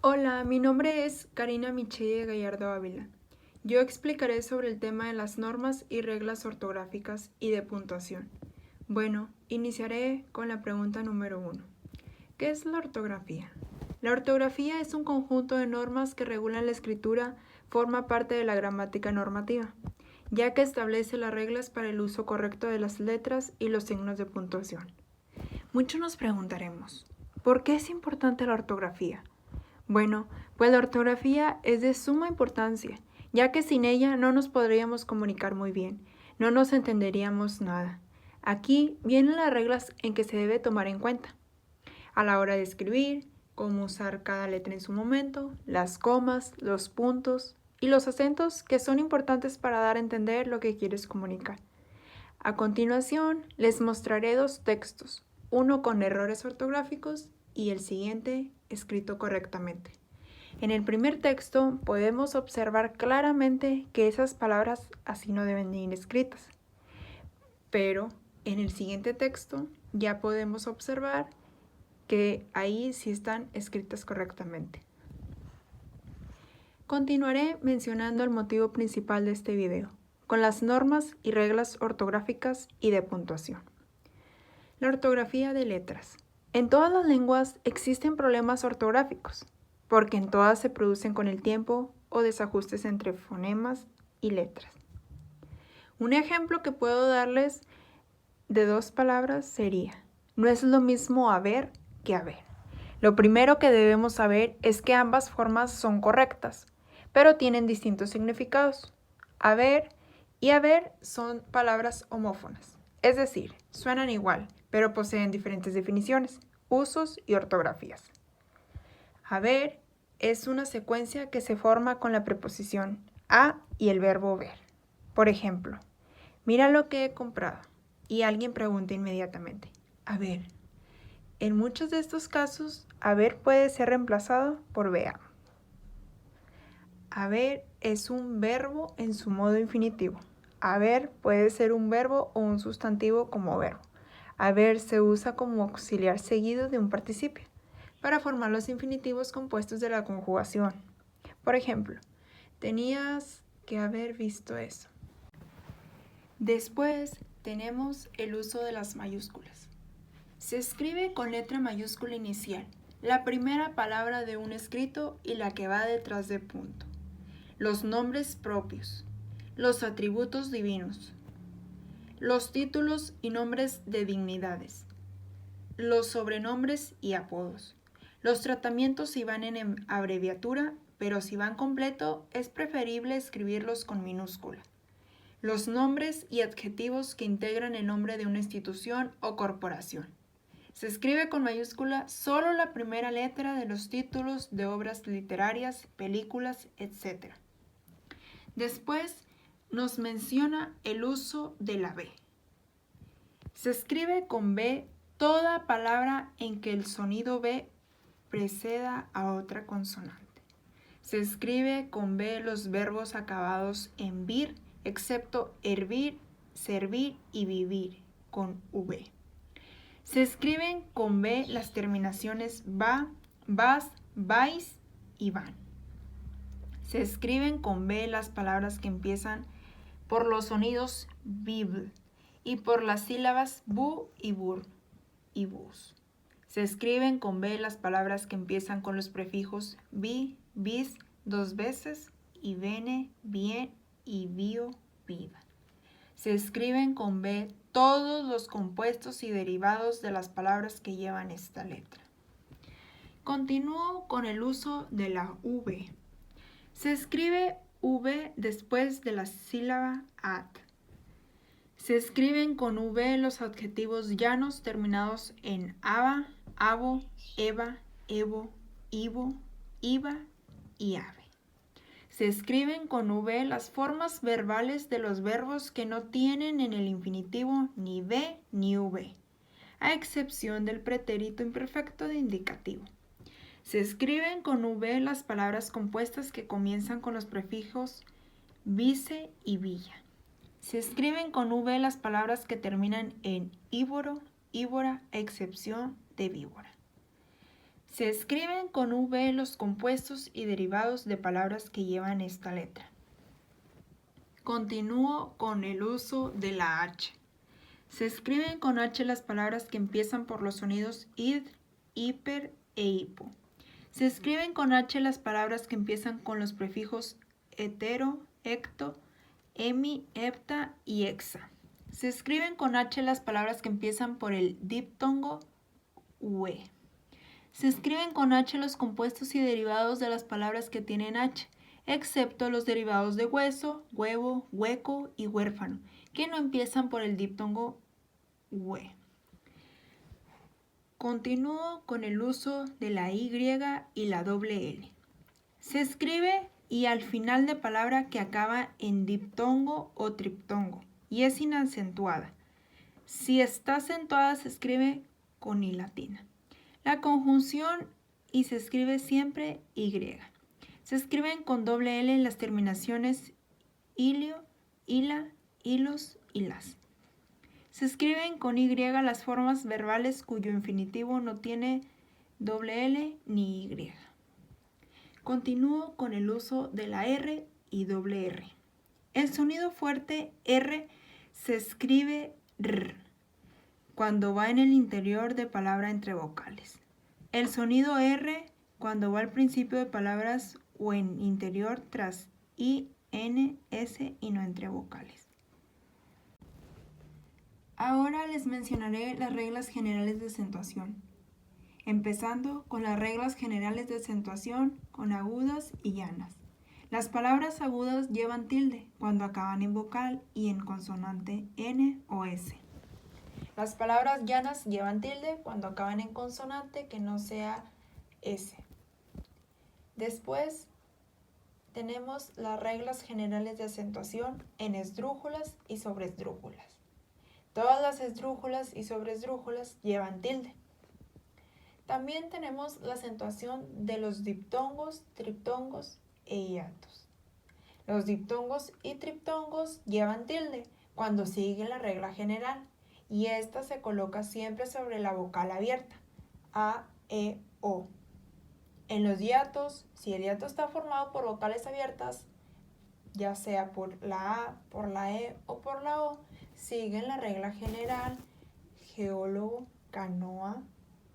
Hola, mi nombre es Karina Michelle Gallardo Ávila. Yo explicaré sobre el tema de las normas y reglas ortográficas y de puntuación. Bueno, iniciaré con la pregunta número 1. ¿Qué es la ortografía? La ortografía es un conjunto de normas que regulan la escritura, forma parte de la gramática normativa, ya que establece las reglas para el uso correcto de las letras y los signos de puntuación. Muchos nos preguntaremos, ¿por qué es importante la ortografía? Bueno, pues la ortografía es de suma importancia, ya que sin ella no nos podríamos comunicar muy bien, no nos entenderíamos nada. Aquí vienen las reglas en que se debe tomar en cuenta. A la hora de escribir, cómo usar cada letra en su momento, las comas, los puntos y los acentos que son importantes para dar a entender lo que quieres comunicar. A continuación, les mostraré dos textos, uno con errores ortográficos y el siguiente escrito correctamente. En el primer texto podemos observar claramente que esas palabras así no deben ir escritas, pero en el siguiente texto ya podemos observar que ahí sí están escritas correctamente. Continuaré mencionando el motivo principal de este video, con las normas y reglas ortográficas y de puntuación. La ortografía de letras. En todas las lenguas existen problemas ortográficos, porque en todas se producen con el tiempo o desajustes entre fonemas y letras. Un ejemplo que puedo darles de dos palabras sería, no es lo mismo haber que haber. Lo primero que debemos saber es que ambas formas son correctas, pero tienen distintos significados. Haber y haber son palabras homófonas, es decir, suenan igual, pero poseen diferentes definiciones, usos y ortografías. Haber es una secuencia que se forma con la preposición a y el verbo ver. Por ejemplo, mira lo que he comprado y alguien pregunta inmediatamente, a ver. En muchos de estos casos, haber puede ser reemplazado por vea. Haber es un verbo en su modo infinitivo. Haber puede ser un verbo o un sustantivo como verbo. Haber se usa como auxiliar seguido de un participio para formar los infinitivos compuestos de la conjugación. Por ejemplo, tenías que haber visto eso. Después tenemos el uso de las mayúsculas. Se escribe con letra mayúscula inicial, la primera palabra de un escrito y la que va detrás de punto. Los nombres propios, los atributos divinos, los títulos y nombres de dignidades, los sobrenombres y apodos. Los tratamientos si van en abreviatura, pero si van completo es preferible escribirlos con minúscula. Los nombres y adjetivos que integran el nombre de una institución o corporación. Se escribe con mayúscula solo la primera letra de los títulos de obras literarias, películas, etc. Después nos menciona el uso de la B. Se escribe con B toda palabra en que el sonido B preceda a otra consonante. Se escribe con B los verbos acabados en vir, excepto hervir, servir y vivir, con V. Se escriben con B las terminaciones va, vas, vais y van. Se escriben con B las palabras que empiezan por los sonidos bibl y por las sílabas bu y bur y bus. Se escriben con B las palabras que empiezan con los prefijos bi, bis, dos veces y bene, bien y bio, viva. Se escriben con B todos los compuestos y derivados de las palabras que llevan esta letra. Continúo con el uso de la V. Se escribe V después de la sílaba at. Se escriben con V los adjetivos llanos terminados en aba, abo, eva, evo, ivo, iva y ave. Se escriben con V las formas verbales de los verbos que no tienen en el infinitivo ni B ni V, a excepción del pretérito imperfecto de indicativo. Se escriben con V las palabras compuestas que comienzan con los prefijos vice y villa. Se escriben con V las palabras que terminan en ívoro, íbora, a excepción de víbora. Se escriben con V los compuestos y derivados de palabras que llevan esta letra. Continúo con el uso de la H. Se escriben con H las palabras que empiezan por los sonidos id, hiper e hipo. Se escriben con H las palabras que empiezan con los prefijos hetero, hecto, hemi, hepta y hexa. Se escriben con H las palabras que empiezan por el diptongo ue. Se escriben con H los compuestos y derivados de las palabras que tienen H, excepto los derivados de hueso, huevo, hueco y huérfano, que no empiezan por el diptongo ue. Continúo con el uso de la Y y la doble L. Se escribe y al final de palabra que acaba en diptongo o triptongo y es inacentuada. Si está acentuada se escribe con I latina. La conjunción y se escribe siempre Y. Se escriben con doble L en las terminaciones ilio, ila, ilos y las. Se escriben con Y las formas verbales cuyo infinitivo no tiene doble L ni Y. Continúo con el uso de la R y doble R. El sonido fuerte R se escribe R cuando va en el interior de palabra entre vocales. El sonido R cuando va al principio de palabras o en interior tras I, N, S y no entre vocales. Ahora les mencionaré las reglas generales de acentuación, empezando con las reglas generales de acentuación con agudas y llanas. Las palabras agudas llevan tilde cuando acaban en vocal y en consonante N o S. Las palabras llanas llevan tilde cuando acaban en consonante que no sea S. Después tenemos las reglas generales de acentuación en esdrújulas y sobreesdrújulas. Todas las esdrújulas y sobreesdrújulas llevan tilde. También tenemos la acentuación de los diptongos, triptongos e hiatos. Los diptongos y triptongos llevan tilde cuando sigue la regla general y esta se coloca siempre sobre la vocal abierta, A, E, O. En los hiatos, si el hiato está formado por vocales abiertas, ya sea por la A, por la E o por la O, siguen la regla general, geólogo, canoa,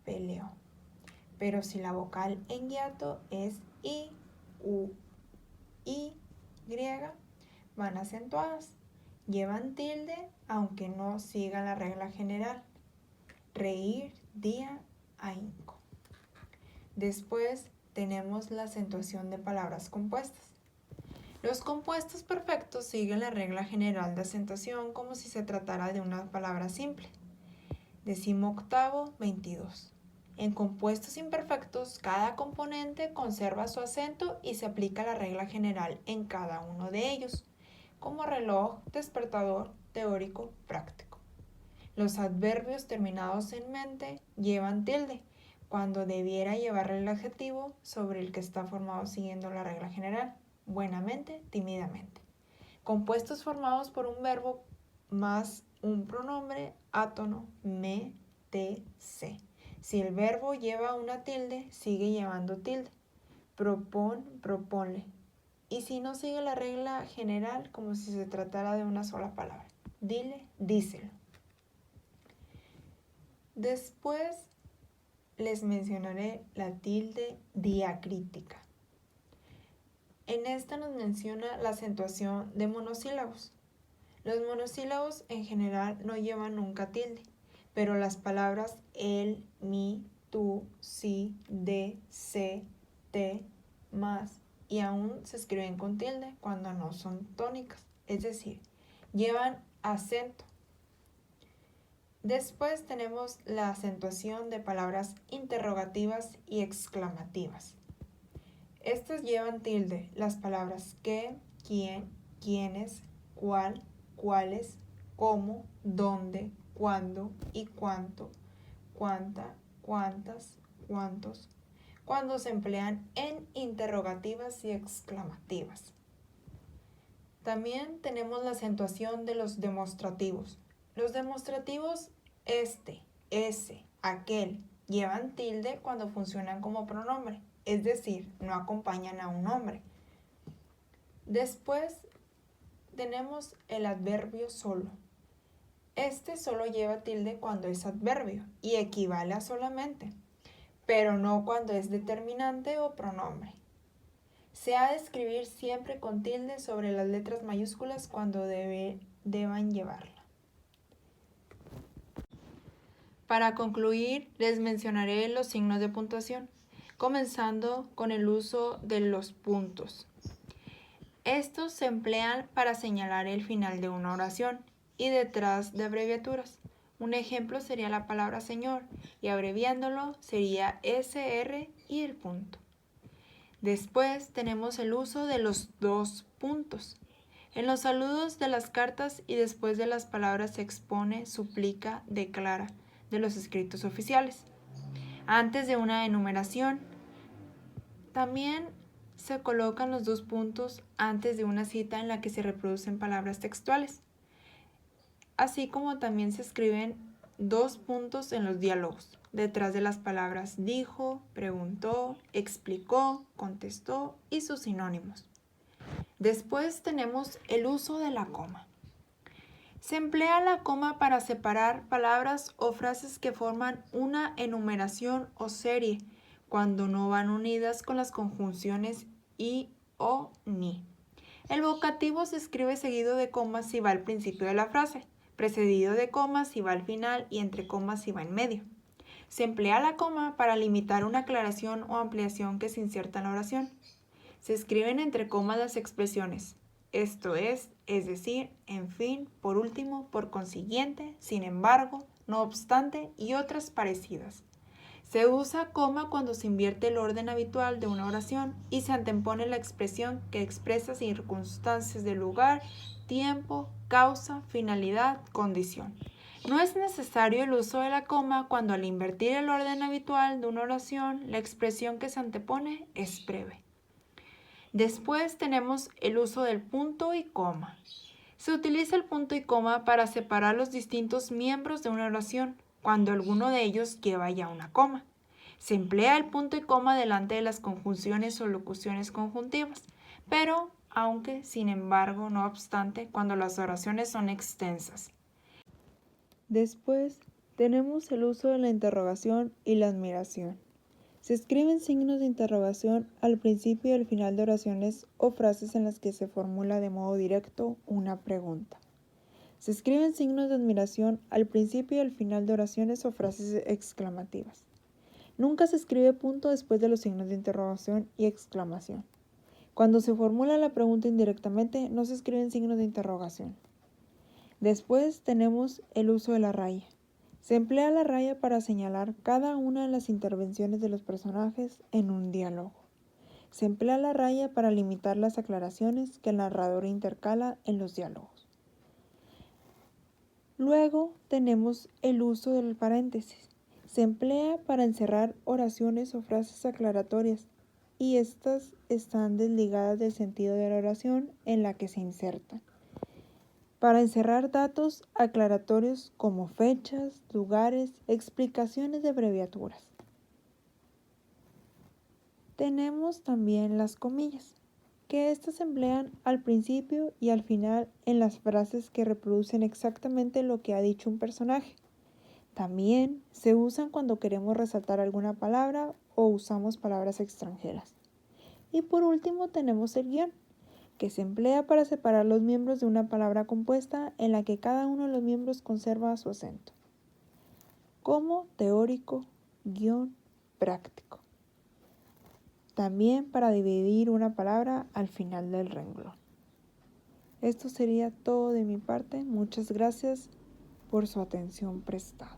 peleo. Pero si la vocal en hiato es I, U, I, griega, van acentuadas. Llevan tilde aunque no sigan la regla general. Reír, día, ahínco. Después tenemos la acentuación de palabras compuestas. Los compuestos perfectos siguen la regla general de acentuación como si se tratara de una palabra simple. 18º, 22. En compuestos imperfectos, cada componente conserva su acento y se aplica la regla general en cada uno de ellos, como reloj, despertador, teórico, práctico. Los adverbios terminados en mente llevan tilde, cuando debiera llevarle el adjetivo sobre el que está formado siguiendo la regla general, buenamente, tímidamente. Compuestos formados por un verbo más un pronombre, átono, me, te, se. Si el verbo lleva una tilde, sigue llevando tilde. Propon, proponle. Y si no sigue la regla general, como si se tratara de una sola palabra. Dile, díselo. Después les mencionaré la tilde diacrítica. En esta nos menciona la acentuación de monosílabos. Los monosílabos en general no llevan nunca tilde, pero las palabras él, mi, tú, sí, de, se, te, más y aún se escriben con tilde cuando no son tónicas, es decir, llevan acento. Después tenemos la acentuación de palabras interrogativas y exclamativas. Estas llevan tilde las palabras qué, quién, quiénes, cuál, cuáles, cómo, dónde, cuándo y cuánto, cuánta, cuántas, cuántos, cuando se emplean en interrogativas y exclamativas. También tenemos la acentuación de los demostrativos. Los demostrativos este, ese, aquel, llevan tilde cuando funcionan como pronombre, es decir, no acompañan a un nombre. Después tenemos el adverbio solo. Este solo lleva tilde cuando es adverbio y equivale a solamente, pero no cuando es determinante o pronombre. Se ha de escribir siempre con tilde sobre las letras mayúsculas cuando deban llevarla. Para concluir, les mencionaré los signos de puntuación, comenzando con el uso de los puntos. Estos se emplean para señalar el final de una oración y detrás de abreviaturas. Un ejemplo sería la palabra Señor y abreviándolo sería SR y el punto. Después tenemos el uso de los dos puntos. En los saludos de las cartas y después de las palabras se expone, suplica, declara de los escritos oficiales. Antes de una enumeración, también se colocan los dos puntos antes de una cita en la que se reproducen palabras textuales, así como también se escriben dos puntos en los diálogos, detrás de las palabras dijo, preguntó, explicó, contestó y sus sinónimos. Después tenemos el uso de la coma. Se emplea la coma para separar palabras o frases que forman una enumeración o serie cuando no van unidas con las conjunciones y, o, ni. El vocativo se escribe seguido de comas si va al principio de la frase, precedido de comas si va al final y entre comas si va en medio. Se emplea la coma para limitar una aclaración o ampliación que se inserta en la oración. Se escriben entre comas las expresiones esto es decir, en fin, por último, por consiguiente, sin embargo, no obstante y otras parecidas. Se usa coma cuando se invierte el orden habitual de una oración y se antepone la expresión que expresa circunstancias de lugar, tiempo, causa, finalidad, condición. No es necesario el uso de la coma cuando al invertir el orden habitual de una oración, la expresión que se antepone es breve. Después tenemos el uso del punto y coma. Se utiliza el punto y coma para separar los distintos miembros de una oración cuando alguno de ellos lleva ya una coma. Se emplea el punto y coma delante de las conjunciones o locuciones conjuntivas, pero aunque, sin embargo, no obstante, cuando las oraciones son extensas. Después tenemos el uso de la interrogación y la admiración. Se escriben signos de interrogación al principio y al final de oraciones o frases en las que se formula de modo directo una pregunta. Se escriben signos de admiración al principio y al final de oraciones o frases exclamativas. Nunca se escribe punto después de los signos de interrogación y exclamación. Cuando se formula la pregunta indirectamente, no se escriben signos de interrogación. Después tenemos el uso de la raya. Se emplea la raya para señalar cada una de las intervenciones de los personajes en un diálogo. Se emplea la raya para limitar las aclaraciones que el narrador intercala en los diálogos. Luego tenemos el uso del paréntesis. Se emplea para encerrar oraciones o frases aclaratorias y estas están desligadas del sentido de la oración en la que se insertan. Para encerrar datos aclaratorios como fechas, lugares, explicaciones de abreviaturas. Tenemos también las comillas, que estas se emplean al principio y al final en las frases que reproducen exactamente lo que ha dicho un personaje. También se usan cuando queremos resaltar alguna palabra o usamos palabras extranjeras. Y por último tenemos el guión, que se emplea para separar los miembros de una palabra compuesta en la que cada uno de los miembros conserva su acento, como teórico, guión, práctico. También para dividir una palabra al final del renglón. Esto sería todo de mi parte. Muchas gracias por su atención prestada.